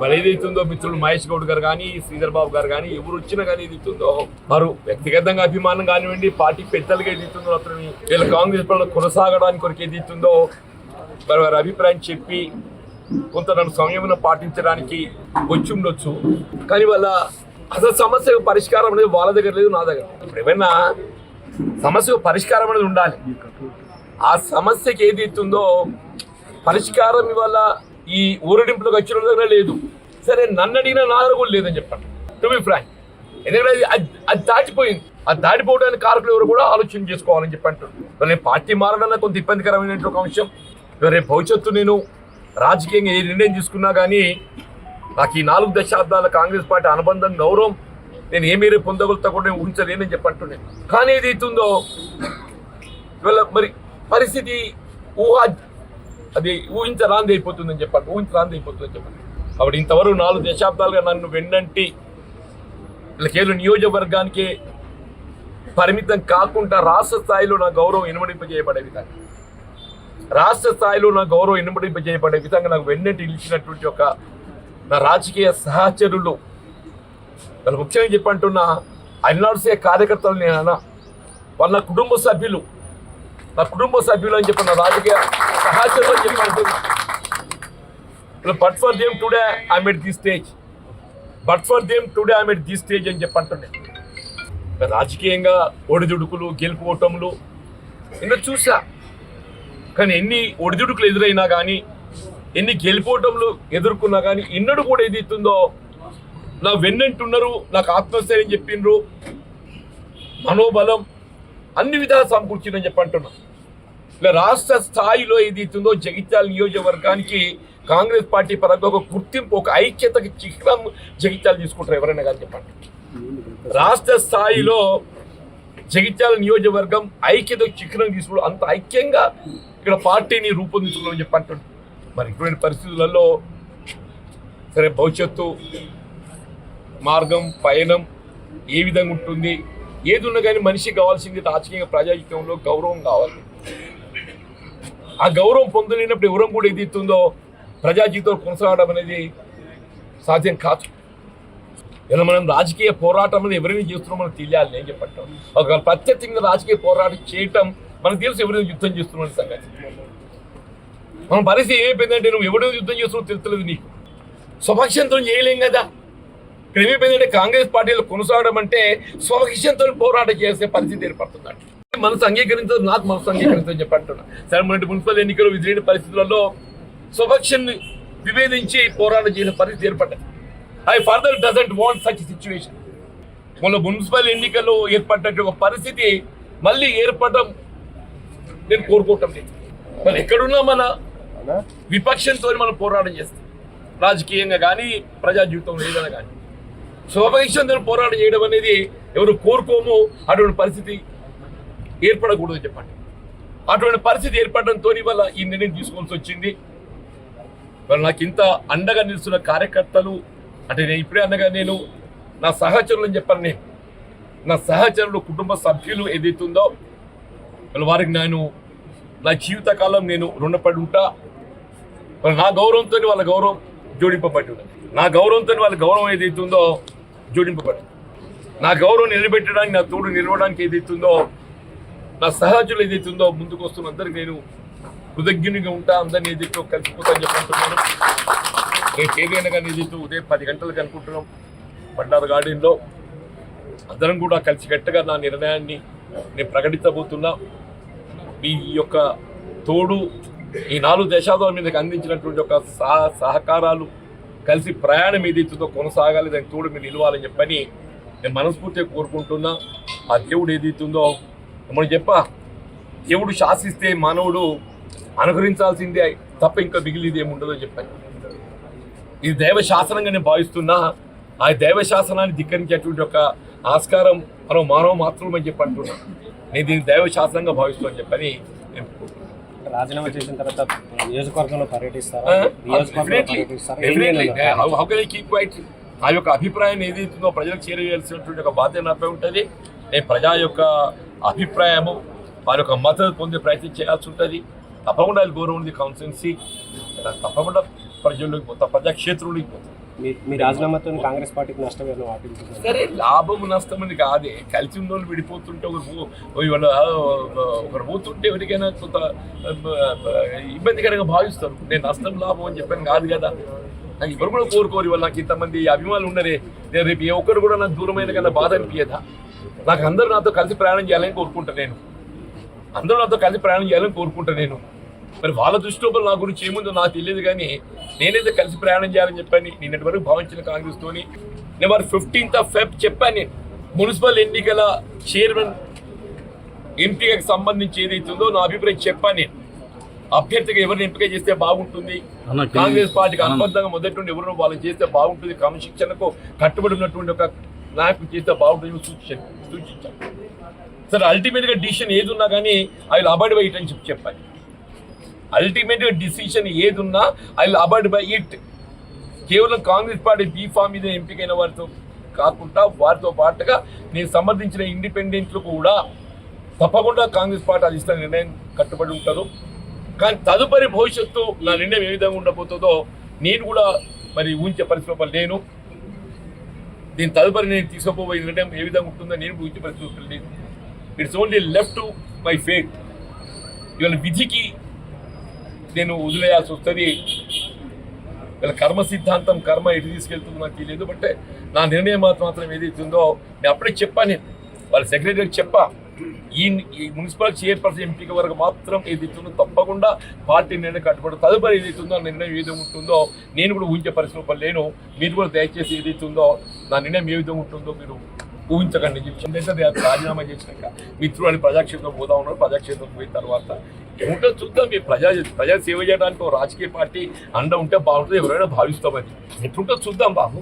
మరి ఏదైతుందో మిత్రులు మహేష్ గౌడ్ గారు కానీ శ్రీధర్ బాబు గారు కానీ ఎవరు వచ్చినా కానీ ఏదైతుందో వారు వ్యక్తిగతంగా అభిమానం కానివ్వండి పార్టీ పెద్దలుగా ఏదైతుందో అతను వీళ్ళ కాంగ్రెస్ పనులు కొనసాగడానికి కొరకు ఏదైతుందో మరి వారి అభిప్రాయం చెప్పి కొంత నన్ను సంయమనం పాటించడానికి వచ్చి ఉండొచ్చు. కానీ వాళ్ళ అసలు సమస్యకు పరిష్కారం అనేది వాళ్ళ దగ్గర లేదు, నా దగ్గర. ఇప్పుడు ఏమైనా సమస్యకు పరిష్కారం అనేది ఉండాలి. ఆ సమస్యకి ఏదైతుందో పరిష్కారం ఇవాళ ఈ ఊరడింపులకు వచ్చిన దగ్గర లేదు. సరే నన్ను అడిగినా నా దగ్గర కూడా లేదని చెప్పండి, టు బి ఫ్రాంక్. ఎందుకంటే అది దాటిపోయింది. అది దాటిపోవడానికి కారకులు ఎవరు కూడా ఆలోచన చేసుకోవాలని చెప్పి అంటారు. నేను పార్టీ మారడన్నా కొంత ఇబ్బందికరమైన ఒక అంశం. రేపు భవిష్యత్తు నేను రాజకీయంగా ఏ నిర్ణయం తీసుకున్నా కానీ నాకు ఈ 4 దశాబ్దాల కాంగ్రెస్ పార్టీ అనుబంధం గౌరవం నేను ఏమీ పొందగలుగుతా కూడా నేను ఊహించలేనని చెప్పంటున్నాను. కానీ ఏది అవుతుందో ఇవాళ మరి పరిస్థితి అది ఊహించరాంది అయిపోతుందని చెప్పండి, కాబట్టి ఇంతవరకు 4 దశాబ్దాలుగా నన్ను వెన్నంటి కేవలం నియోజకవర్గానికి పరిమితం కాకుండా రాష్ట్ర స్థాయిలో నా గౌరవం ఇనుమడింపజేయబడే విధంగా నాకు వెన్నంటి నిలిచినటువంటి ఒక నా రాజకీయ సహచరులు వాళ్ళు ముఖ్యంగా చెప్పంటున్నా అన్నాడుసే కార్యకర్తలు నేనన్నా వాళ్ళ కుటుంబ సభ్యులు అని చెప్పి నా రాజకీయ సహచరులు అని చెప్పంటున్నా. But for them today I'm at the stage అని చెప్పంటున్నాను. రాజకీయంగా ఒడిదుడుకులు గెలుపు ఓటములు ఇంకా చూసా. కానీ ఎన్ని ఒడిదుడుకులు ఎదురైనా కానీ ఎన్ని గెలుపోటములు ఎదుర్కొన్నా కానీ ఇన్నడు కూడా ఏదైతుందో నా వెన్నంటున్నారు, నాకు ఆత్మస్థైర్యం చెప్పిండ్రు, మనోబలం అన్ని విధాలు సమకూర్చిందని చెప్పంటున్నా. ఇలా రాష్ట్ర స్థాయిలో ఏదైతుందో జగిత్యాల నియోజకవర్గానికి కాంగ్రెస్ పార్టీ పరంగా ఒక గుర్తింపు, ఒక ఐక్యతకి చిహ్నం జగిత్యాలు తీసుకుంటారు ఎవరైనా కానీ చెప్పండి. రాష్ట్ర స్థాయిలో జగిత్యాల నియోజకవర్గం ఐక్యతకు చిహ్నం తీసుకోవడం, అంత ఐక్యంగా ఇక్కడ పార్టీని రూపొందించుకోవాలని చెప్పంటున్నాను. మరి ఇటువంటి పరిస్థితులలో సరే భవిష్యత్తు మార్గం పయనం ఏ విధంగా ఉంటుంది, ఏది ఉన్నా కానీ మనిషికి కావాల్సింది రాజకీయ ప్రజాజీవితంలో గౌరవం కావాలి. ఆ గౌరవం పొందలేనప్పుడు ఎవరం కూడా ఏదైతుందో ప్రజా జీవితంలో కొనసాగడం అనేది సాధ్యం కాదు. ఇలా మనం రాజకీయ పోరాటం అనేది ఎవరైనా చేస్తున్నాం మనకు తెలియాలి. నేను చెప్పంటాం ఒక ప్రత్యక్షంగా రాజకీయ పోరాటం చేయటం మనకు తెలుసు ఎవరైనా యుద్ధం చేస్తున్నాం సంగతి. మన పరిస్థితి ఏమైపోయిందంటే నువ్వు ఎవరైనా యుద్ధం చేస్తున్నావు తెలుస్తలేదు నీకు. స్వపక్షంతో చేయలేం కదా. ఇక్కడ ఏమైపోయిందంటే కాంగ్రెస్ పార్టీలో కొనసాగడం అంటే స్వపక్షంతో పోరాటం చేసే పరిస్థితి ఏర్పడుతుందండి. మనసు అంగీకరించదు, నాకు మనసు అంగీకరించదని చెప్పంటున్నా. సరే మన మున్సిపల్ ఎన్నికలు విధిలేని పరిస్థితులలో స్వపక్షాన్ని విభేదించి పోరాటం చేసే పరిస్థితి ఏర్పడ్డది. I further doesn't want such situation. మొన్న మున్సిపల్ ఎన్నికల్లో ఏర్పడ్డట్టు ఒక పరిస్థితి మళ్ళీ ఏర్పడడం నేను కోరుకోవటం లేదు. మరి ఎక్కడున్నా మన విపక్షంతో మనం పోరాటం చేస్తాం, రాజకీయంగా కానీ ప్రజా జీవితంలో ఏదైనా కానీ. స్వపక్షంతో పోరాటం చేయడం అనేది ఎవరు కోరుకోమో అటువంటి పరిస్థితి ఏర్పడకూడదు చెప్పండి. అటువంటి పరిస్థితి ఏర్పడడంతో వల్ల ఈ నిర్ణయం తీసుకోవాల్సి వచ్చింది. వాళ్ళు నాకు ఇంత అండగా నిలుస్తున్న కార్యకర్తలు అంటే నేను ఇప్పుడే అండగా నేను నా సహచరులు అని చెప్పాను. నేను నా సహచరులు కుటుంబ సభ్యులు ఏదైతుందో వారికి నేను నా జీవితకాలం నేను రుణపడి ఉంటా. నా గౌరవంతో వాళ్ళ గౌరవం జోడింపబడి ఉన్నది. నా గౌరవంతో వాళ్ళ గౌరవం ఏదైతుందో జోడింపబడి, నా గౌరవం నిలబెట్టడానికి నా తోడు నిలవడానికి ఏదైతుందో నా సహచరులు ఏదైతుందో ముందుకు వస్తున్న అందరికి నేను కృతజ్ఞునిగా ఉంటా. అందరినీ ఏదైతే కలిసిపోతా అని చెప్పంటున్నాను. రేపు ఏదైనా కానీ ఏదైతే ఉదయం 10 గంటలకు అనుకుంటున్నాం బండారు గార్డెన్లో అందరం కూడా కలిసికట్టుగా నా నిర్ణయాన్ని నేను ప్రకటించబోతున్నా. మీ యొక్క తోడు ఈ 4 దశాబ్దాల మీదకి అందించినటువంటి ఒక సహకారాలు కలిసి ప్రయాణం ఏదైతుందో కొనసాగాలి, దానికి తోడు మీరు నిలవాలని చెప్పని నేను మనస్ఫూర్తిగా కోరుకుంటున్నా. ఆ దేవుడు ఏదైతుందో మనం దేవుడు శాసిస్తే మానవుడు అనుకరించాల్సిందే తప్ప ఇంకా మిగిలిది ఏముండదో చెప్పాను. ఇది దైవ శాసనంగా నేను భావిస్తున్నా. ఆ దైవ శాసనాన్ని ధిక్కరించేటువంటి ఒక ఆస్కారం మనం మానవ మాత్రమే చెప్పి అంటున్నా. నేను దీన్ని దైవ శాసనంగా భావిస్తాను చెప్పని నేను రాజీనామా చేసిన తర్వాత నియోజకవర్గంలో పర్యటిస్తారా? ఆ యొక్క అభిప్రాయాన్ని ఏదైతుందో ప్రజలకు చేరవేయాల్సినటువంటి ఒక బాధ్యత నాపై ఉంటుంది. నేను ప్రజా యొక్క అభిప్రాయము వారి యొక్క మద్దతు పొందే ప్రయత్నం చేయాల్సి ఉంటుంది. తప్పకుండా గౌరవం ఉంది కాన్స్టిట్యున్సీ, తప్పకుండా ప్రజల్లోకి పోతా, ప్రజాక్షేత్రంలోకి పోతాం. మీ రాజీనామాతో కాంగ్రెస్ పార్టీకి నష్టం ఏమైనా వాటిల్లుతుంది? సరే, లాభం నష్టం అని కాదే, కలిసి ఉన్న వాళ్ళు విడిపోతుంటే ఒకరు పోతుంటే ఎవరికైనా కొంత ఇబ్బందికరంగా భావిస్తారు. నేను నష్టం లాభం అని చెప్పాను కాదు కదా. నాకు ఎవరు కూడా కోరుకోరు. ఇవాళ నాకు ఇంతమంది అభిమానులు ఉన్నరే, నేను రేపు ఏ ఒక్కరు కూడా నాకు దూరమైన కన్నా బాధ అనిపించదా? నాకు అందరూ నాతో కలిసి ప్రయాణం చేయాలని కోరుకుంటా నేను. అందరూ నాతో కలిసి ప్రయాణం చేయాలని కోరుకుంటా నేను. మరి వాళ్ళ దృష్టిలో నా గురించి ఏముందో నాకు తెలియదు, కానీ నేనైతే కలిసి ప్రయాణం చేయాలని చెప్పాను నిన్నటి వరకు భావించిన కాంగ్రెస్తోని. నేను వారు 15th Feb చెప్పాను. నేను మున్సిపల్ ఎన్నికల చైర్మన్ ఎంపికకి సంబంధించి ఏదైతుందో నా అభిప్రాయం చెప్పాను. నేను అభ్యర్థిగా ఎవరిని ఎంపిక చేస్తే బాగుంటుంది, కాంగ్రెస్ పార్టీకి అనుబద్ధంగా మొదటి నుండి ఎవరినో వాళ్ళని చేస్తే బాగుంటుంది, క్రమశిక్షణకు కట్టుబడి ఉన్నటువంటి ఒక నాయకుడు చేస్తే బాగుంటుంది సూచించాను. సరే, అల్టిమేట్గా డిసిషన్ ఏది ఉన్నా కానీ I will avoid by it అని చెప్పాలి. అల్టిమేట్గా డిసిషన్ ఏది ఉన్నా I will avoid by it. కేవలం కాంగ్రెస్ పార్టీ బీఫామ్ మీద ఎంపికైన వారితో కాకుండా వారితో పాటుగా నేను సమర్థించిన ఇండిపెండెంట్లు కూడా తప్పకుండా కాంగ్రెస్ పార్టీ అధిష్టాన నిర్ణయం కట్టుబడి ఉంటారు. కానీ తదుపరి భవిష్యత్తు నా నిర్ణయం ఏ విధంగా ఉండబోతుందో నేను కూడా మరి ఊహించే పరిస్థితుల్లో లేను. దీని తదుపరి నేను తీసుకుపోయే నిర్ణయం ఏ విధంగా ఉంటుందో నేను ఊహించే పరిస్థితుల్లో లేను. It's only left to my fate. ఇవాళ విధికి నేను వదిలేయాల్సి వస్తుంది. ఇలా కర్మ సిద్ధాంతం, కర్మ ఎటు తీసుకెళ్తుందో నాకు తెలియదు. బట్ నా నిర్ణయం మాత్రం ఏదైతుందో నేను అప్పుడే చెప్పాను. నేను వాళ్ళ సెక్రటరీకి చెప్పా, ఈ మున్సిపల్ చైర్పర్సన్ ఎంపిక వరకు మాత్రం ఏదైతుందో తప్పకుండా పార్టీ నిర్ణయం కట్టుబడి తదుపరి ఏదైతుందో ఆ నిర్ణయం ఏ విధంగా ఉంటుందో నేను కూడా ఊహించే పరిస్థితుల్లో లేను. మీరు కూడా దయచేసి ఏదైతుందో నా నిర్ణయం ఏ విధంగా ఉంటుందో మీరు ఊహించకండి. రాజీనామా చేసినాక మిత్రుడు అని ప్రజాక్షేత్రం పోతా ఉన్నారు. ప్రజాక్షేత్రం పోయిన తర్వాత ఏముంటో చూద్దాం. మీ ప్రజా సేవ చేయడానికి రాజకీయ పార్టీ అండ ఉంటే బాగుంటుంది, ఎవరైనా భావిస్తామని. ఎట్లుంటో చూద్దాం బాబు.